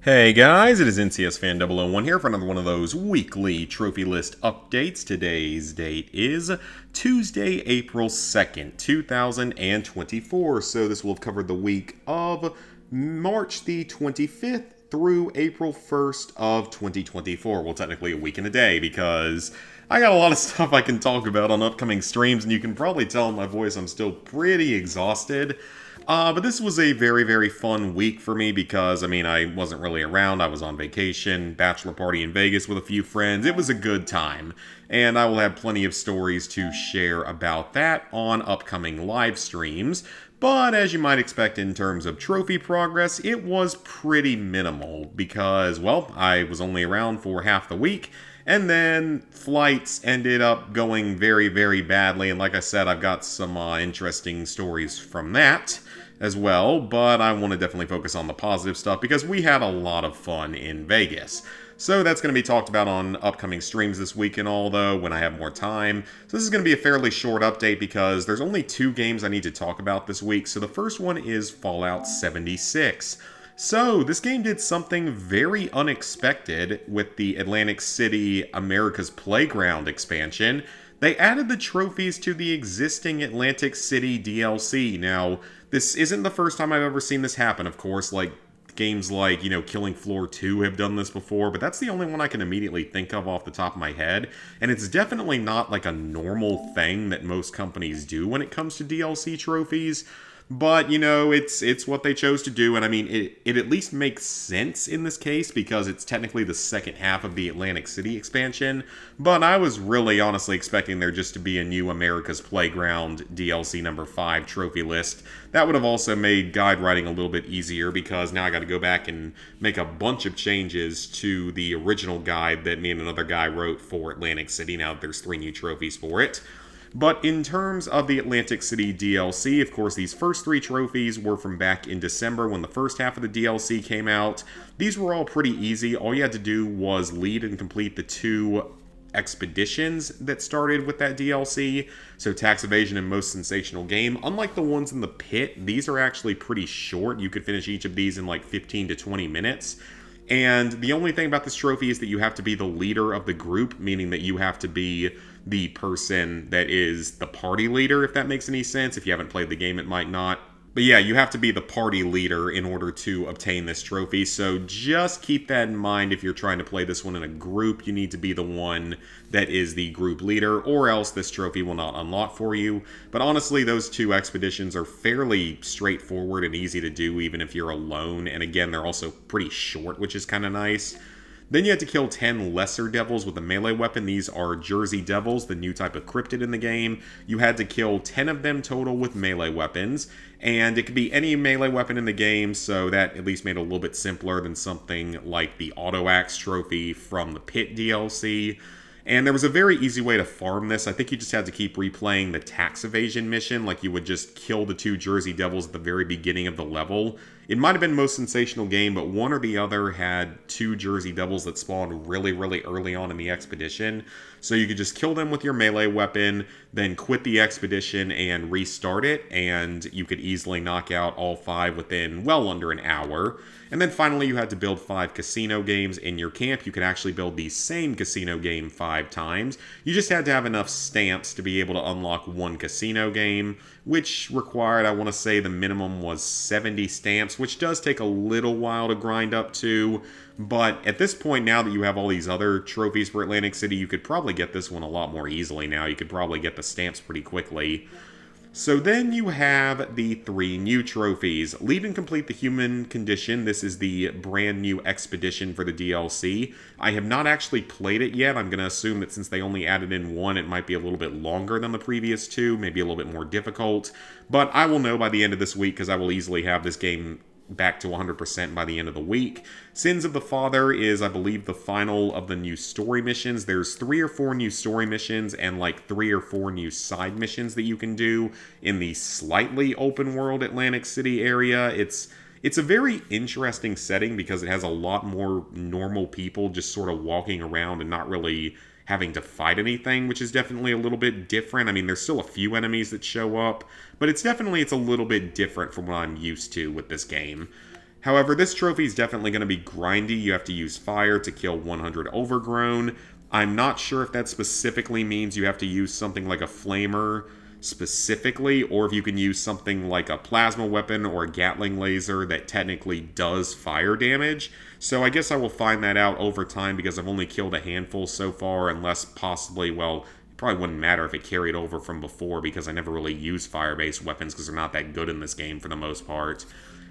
Hey guys, it is NCS Fan 001 here for another one of those weekly trophy list updates. Today's date is Tuesday, April 2nd, 2024. So this will have covered the week of March the 25th through April 1st of 2024. Well, technically a week and a day because I got a lot of stuff I can talk about on upcoming streams, and you can probably tell in my voice I'm still pretty exhausted. But this was a very, very fun week for me because, I wasn't really around. I was on vacation, bachelor party in Vegas with a few friends. It was a good time. And I will have plenty of stories to share about that on upcoming live streams. But as you might expect in terms of trophy progress, it was pretty minimal because, well, I was only around for half the week. And then flights ended up going very, very badly. And like I said, I've got some interesting stories from that as well. But I want to definitely focus on the positive stuff because we had a lot of fun in Vegas. So that's going to be talked about on upcoming streams this week and all, though, when I have more time. So this is going to be a fairly short update because there's only two games I need to talk about this week. So the first one is Fallout 76. So, this game did something very unexpected with the Atlantic City America's Playground expansion. They added the trophies to the existing Atlantic City DLC. Now, this isn't the first time I've ever seen this happen, of course. Games like, Killing Floor 2 have done this before, but that's the only one I can immediately think of off the top of my head. And it's definitely not like a normal thing that most companies do when it comes to DLC trophies. But, it's what they chose to do, and it at least makes sense in this case because it's technically the second half of the Atlantic City expansion, but I was really honestly expecting there just to be a new America's Playground DLC number 5 trophy list. That would have also made guide writing a little bit easier because now I got to go back and make a bunch of changes to the original guide that me and another guy wrote for Atlantic City now that there's 3 new trophies for it. But in terms of the Atlantic City DLC, of course, these first 3 trophies were from back in December when the first half of the DLC came out. These were all pretty easy. All you had to do was lead and complete the 2 expeditions that started with that DLC. So Tax Evasion and Most Sensational Game. Unlike the ones in the pit, these are actually pretty short. You could finish each of these in like 15 to 20 minutes. And the only thing about this trophy is that you have to be the leader of the group, meaning that you have to be the person that is the party leader, if that makes any sense. If you haven't played the game, it might not. But yeah, you have to be the party leader in order to obtain this trophy, so just keep that in mind if you're trying to play this one in a group. You need to be the one that is the group leader, or else this trophy will not unlock for you. But honestly, those 2 expeditions are fairly straightforward and easy to do even if you're alone, and again, they're also pretty short, which is kind of nice. Then you had to kill 10 lesser devils with a melee weapon. These are Jersey Devils, the new type of cryptid in the game. You had to kill 10 of them total with melee weapons, and it could be any melee weapon in the game, so that at least made it a little bit simpler than something like the Auto Axe trophy from the Pit DLC. And there was a very easy way to farm this. I think you just had to keep replaying the tax evasion mission, like you would just kill the 2 Jersey Devils at the very beginning of the level. It might have been Most Sensational Game, but one or the other had 2 Jersey Devils that spawned really, really early on in the expedition. So you could just kill them with your melee weapon, then quit the expedition and restart it, and you could easily knock out all 5 within well under an hour. And then finally, you had to build 5 casino games in your camp. You could actually build the same casino game 5 times. You just had to have enough stamps to be able to unlock 1 casino game, which required, I want to say, the minimum was 70 stamps, which does take a little while to grind up to. But at this point, now that you have all these other trophies for Atlantic City, you could probably get this one a lot more easily now. You could probably get the stamps pretty quickly. So then you have the 3 new trophies. Lead and complete the human condition. This is the brand new expedition for the DLC. I have not actually played it yet. I'm going to assume that since they only added in 1, it might be a little bit longer than the previous 2, maybe a little bit more difficult. But I will know by the end of this week because I will easily have this game back to 100% by the end of the week. Sins of the Father is, I believe, the final of the new story missions. There's 3 or 4 new story missions and like 3 or 4 new side missions that you can do in the slightly open world Atlantic City area. It's a very interesting setting because it has a lot more normal people just sort of walking around and not really having to fight anything, which is definitely a little bit different. There's still a few enemies that show up, but it's a little bit different from what I'm used to with this game. However, this trophy is definitely going to be grindy. You have to use fire to kill 100 overgrown. I'm not sure if that specifically means you have to use something like a flamer specifically, or if you can use something like a plasma weapon or a Gatling laser that technically does fire damage. So I guess I will find that out over time because I've only killed a handful so far, unless possibly, well, it probably wouldn't matter if it carried over from before because I never really use fire-based weapons because they're not that good in this game for the most part.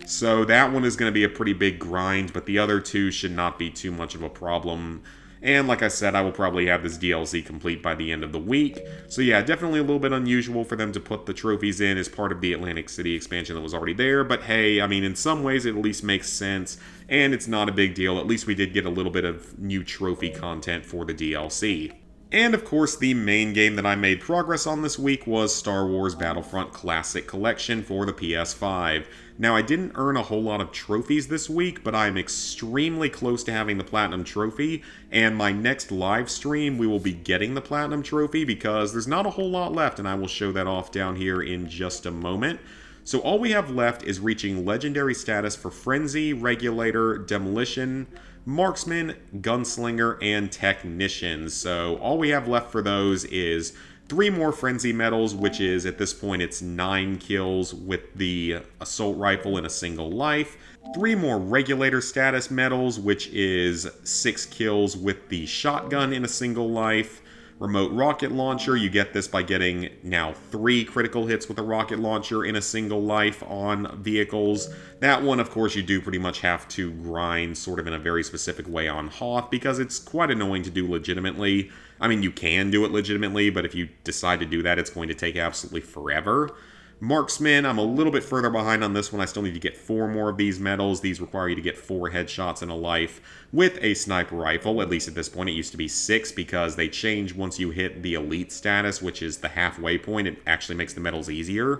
So that one is going to be a pretty big grind, but the other two should not be too much of a problem. And like I said, I will probably have this DLC complete by the end of the week. So yeah, definitely a little bit unusual for them to put the trophies in as part of the Atlantic City expansion that was already there. But hey, I mean, in some ways it at least makes sense. And it's not a big deal. At least we did get a little bit of new trophy content for the DLC. And of course, the main game that I made progress on this week was Star Wars Battlefront Classic Collection for the PS5. Now, I didn't earn a whole lot of trophies this week, but I'm extremely close to having the Platinum Trophy, and my next live stream, we will be getting the Platinum Trophy because there's not a whole lot left, and I will show that off down here in just a moment. So all we have left is reaching Legendary status for Frenzy, Regulator, Demolition, Marksman, Gunslinger, and Technician. So all we have left for those is 3 more Frenzy medals, which is, at this point, it's 9 kills with the Assault Rifle in a single life. 3 more Regulator status medals, which is 6 kills with the Shotgun in a single life. Remote Rocket Launcher, you get this by getting now 3 critical hits with a rocket launcher in a single life on vehicles. That one, of course, you do pretty much have to grind sort of in a very specific way on Hoth because it's quite annoying to do legitimately. I mean, you can do it legitimately, but if you decide to do that, it's going to take absolutely forever. Marksman, I'm a little bit further behind on this one. I still need to get 4 more of these medals. These require you to get 4 headshots in a life with a sniper rifle. At least at this point, it used to be 6 because they change once you hit the elite status, which is the halfway point. It actually makes the medals easier.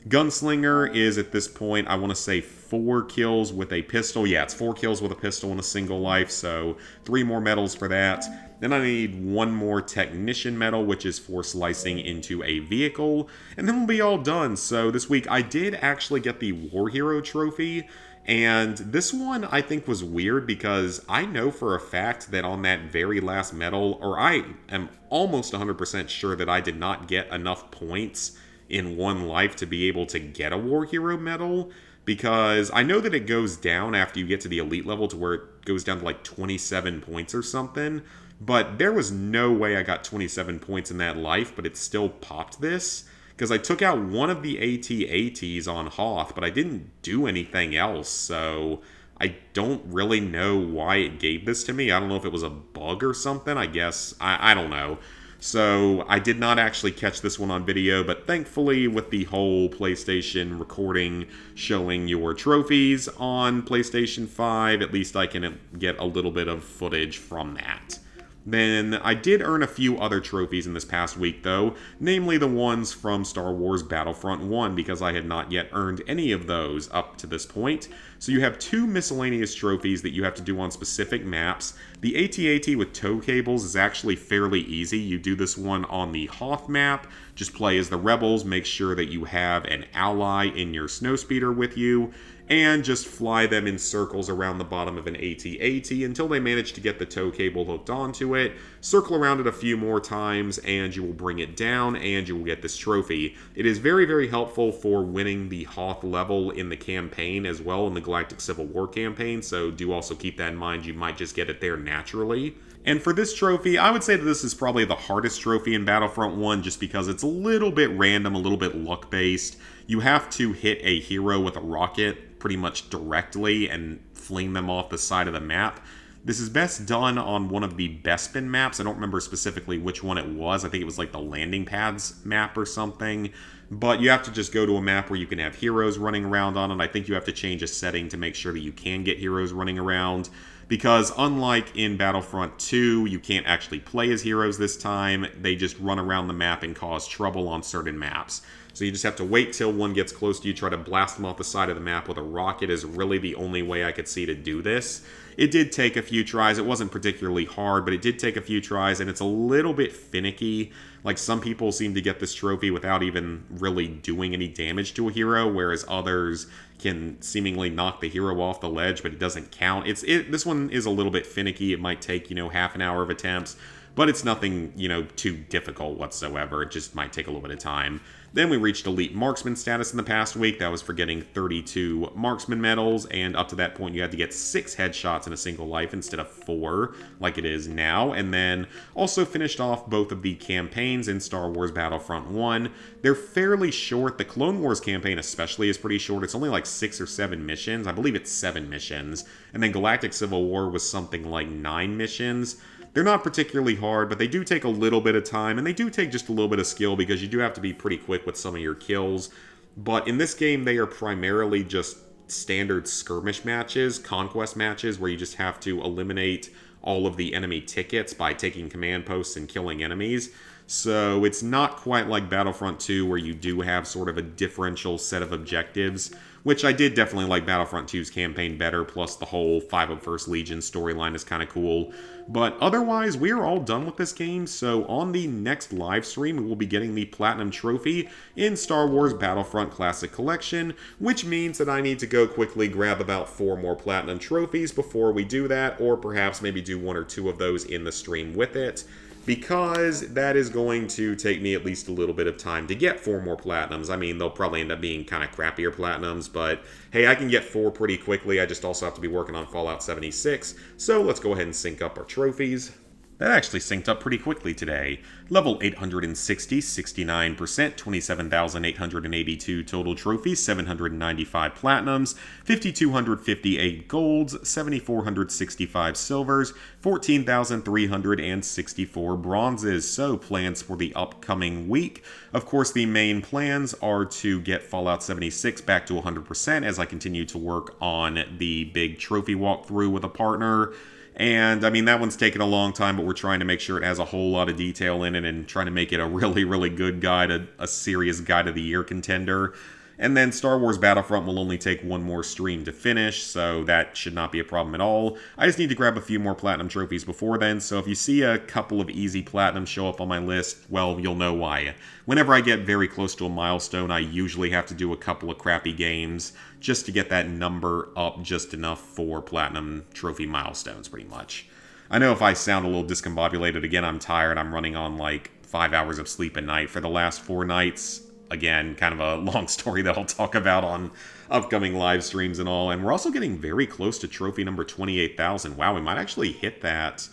Gunslinger is, at this point, I want to say 4 kills with a pistol. Yeah, it's 4 kills with a pistol in a single life, so 3 more medals for that. Then I need 1 more Technician medal, which is for slicing into a vehicle, and then we'll be all done. So this week, I did actually get the War Hero trophy, and this one I think was weird because I know for a fact that on that very last medal, or I am almost 100% sure that I did not get enough points in one life to be able to get a War Hero medal, because I know that it goes down after you get to the elite level to where it goes down to like 27 points or something, but there was no way I got 27 points in that life, but it still popped this, because I took out one of the AT-ATs on Hoth, but I didn't do anything else, so I don't really know why it gave this to me. I don't know if it was a bug or something, I guess. I don't know. So I did not actually catch this one on video, but thankfully with the whole PlayStation recording showing your trophies on PlayStation 5, at least I can get a little bit of footage from that. Then I did earn a few other trophies in this past week though, namely the ones from Star Wars Battlefront 1, because I had not yet earned any of those up to this point. So you have 2 miscellaneous trophies that you have to do on specific maps. The AT-AT with tow cables is actually fairly easy. You do this one on the Hoth map, just play as the Rebels, make sure that you have an ally in your snowspeeder with you, and just fly them in circles around the bottom of an AT-AT until they manage to get the tow cable hooked onto it. Circle around it a few more times and you will bring it down and you will get this trophy. It is very, very helpful for winning the Hoth level in the campaign as well, in the Galactic Civil War campaign, so do also keep that in mind. You might just get it there naturally. And for this trophy, I would say that this is probably the hardest trophy in Battlefront 1 just because it's a little bit random, a little bit luck-based. You have to hit a hero with a rocket pretty much directly and fling them off the side of the map. This is best done on one of the Bespin maps. I don't remember specifically which one it was. I think it was like the landing pads map or something. But you have to just go to a map where you can have heroes running around on it. I think you have to change a setting to make sure that you can get heroes running around. Because unlike in Battlefront 2, you can't actually play as heroes this time. They just run around the map and cause trouble on certain maps. So you just have to wait till one gets close to you, try to blast them off the side of the map with a rocket is really the only way I could see to do this. It did take a few tries. It wasn't particularly hard, but it did take a few tries, and it's a little bit finicky. Like, some people seem to get this trophy without even really doing any damage to a hero, whereas others can seemingly knock the hero off the ledge, but it doesn't count. This one is a little bit finicky. It might take, half an hour of attempts, but it's nothing, too difficult whatsoever. It just might take a little bit of time. Then we reached Elite Marksman status in the past week. That was for getting 32 Marksman medals, and up to that point you had to get 6 headshots in a single life instead of 4, like it is now. And then also finished off both of the campaigns in Star Wars Battlefront 1. They're fairly short. The Clone Wars campaign especially is pretty short. It's only like 6 or 7 missions. I believe it's 7 missions. And then Galactic Civil War was something like 9 missions. They're not particularly hard, but they do take a little bit of time, and they do take just a little bit of skill because you do have to be pretty quick with some of your kills. But in this game, they are primarily just standard skirmish matches, conquest matches, where you just have to eliminate all of the enemy tickets by taking command posts and killing enemies. So it's not quite like Battlefront 2, where you do have sort of a differential set of objectives, which I did definitely like Battlefront 2's campaign better, plus the whole 501st Legion storyline is kind of cool. But otherwise, we are all done with this game, so on the next live stream, we will be getting the Platinum Trophy in Star Wars Battlefront Classic Collection, which means that I need to go quickly grab about 4 more Platinum Trophies before we do that, or perhaps maybe do 1 or 2 of those in the stream with it, because that is going to take me at least a little bit of time to get 4 more Platinums. I mean, they'll probably end up being kind of crappier Platinums, but hey, I can get 4 pretty quickly. I just also have to be working on Fallout 76, so let's go ahead and sync up our trophies. That actually synced up pretty quickly today. Level 860, 69%, 27,882 total trophies, 795 platinums, 5,258 golds, 7,465 silvers, 14,364 bronzes. So plans for the upcoming week. Of course, the main plans are to get Fallout 76 back to 100% as I continue to work on the big trophy walkthrough with a partner. And, I mean, that one's taken a long time, but we're trying to make sure it has a whole lot of detail in it and trying to make it a really, really good guide, a serious Guide of the Year contender. And then Star Wars Battlefront will only take 1 more stream to finish, so that should not be a problem at all. I just need to grab a few more Platinum trophies before then, so if you see a couple of easy Platinums show up on my list, well, you'll know why. Whenever I get very close to a milestone, I usually have to do a couple of crappy games just to get that number up just enough for Platinum trophy milestones, pretty much. I know if I sound a little discombobulated, again, I'm tired. I'm running on like 5 hours of sleep a night for the last 4 nights. Again, kind of a long story that I'll talk about on upcoming live streams and all. And we're also getting very close to trophy number 28,000. Wow, we might actually hit that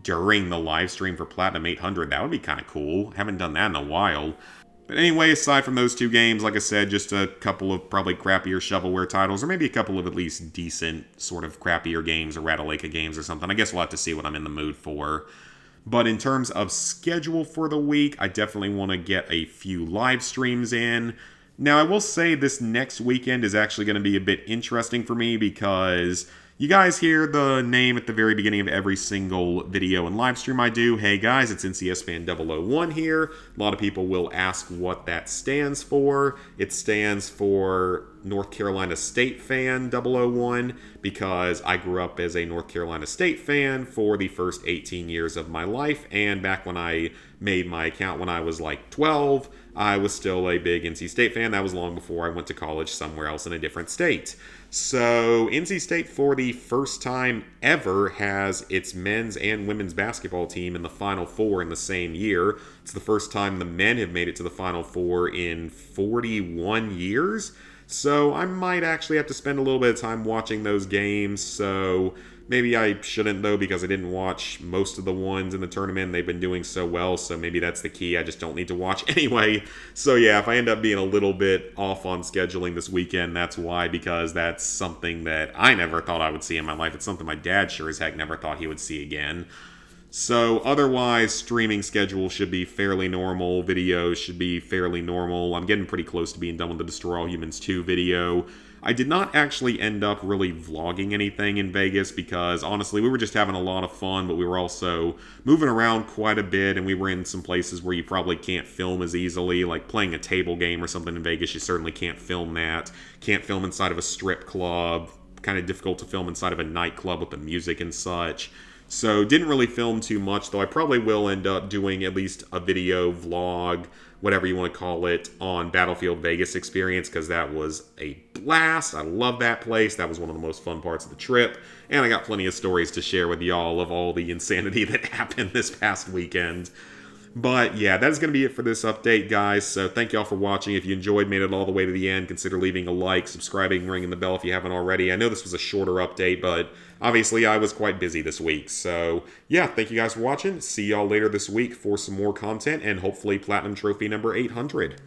during the live stream for Platinum 800. That would be kind of cool. Haven't done that in a while. But anyway, aside from those 2 games, like I said, just a couple of probably crappier shovelware titles, or maybe a couple of at least decent sort of crappier games or Ratalaika games or something. I guess we'll have to see what I'm in the mood for. But in terms of schedule for the week, I definitely want to get a few live streams in. Now, I will say this next weekend is actually going to be a bit interesting for me because you guys hear the name at the very beginning of every single video and live stream I do. Hey guys, it's NCS Fan 001 here. A lot of people will ask what that stands for. It stands for North Carolina State Fan 001 because I grew up as a North Carolina State fan for the first 18 years of my life, and back when I made my account when I was like 12, I was still a big NC State fan. That was long before I went to college somewhere else in a different state. So NC State, for the first time ever, has its men's and women's basketball team in the Final Four in the same year. It's the first time the men have made it to the Final Four in 41 years. So I might actually have to spend a little bit of time watching those games. So maybe I shouldn't, though, because I didn't watch most of the ones in the tournament. They've been doing so well, so maybe that's the key. I just don't need to watch anyway. So yeah, if I end up being a little bit off on scheduling this weekend, that's why, because that's something that I never thought I would see in my life. It's something my dad sure as heck never thought he would see again. So otherwise, streaming schedule should be fairly normal. Videos should be fairly normal. I'm getting pretty close to being done with the Destroy All Humans 2 video. I did not actually end up really vlogging anything in Vegas because, honestly, we were just having a lot of fun, but we were also moving around quite a bit, and we were in some places where you probably can't film as easily, like playing a table game or something in Vegas. You certainly can't film that. Can't film inside of a strip club. Kind of difficult to film inside of a nightclub with the music and such. So didn't really film too much, though I probably will end up doing at least a video, vlog, whatever you want to call it, on Battlefield Vegas Experience, because that was a blast. I love that place. That was one of the most fun parts of the trip. And I got plenty of stories to share with y'all of all the insanity that happened this past weekend. But yeah, that is going to be it for this update, guys. So thank y'all for watching. If you enjoyed, made it all the way to the end, consider leaving a like, subscribing, ringing the bell if you haven't already. I know this was a shorter update, but obviously I was quite busy this week. So yeah, thank you guys for watching. See y'all later this week for some more content and hopefully Platinum Trophy number 800.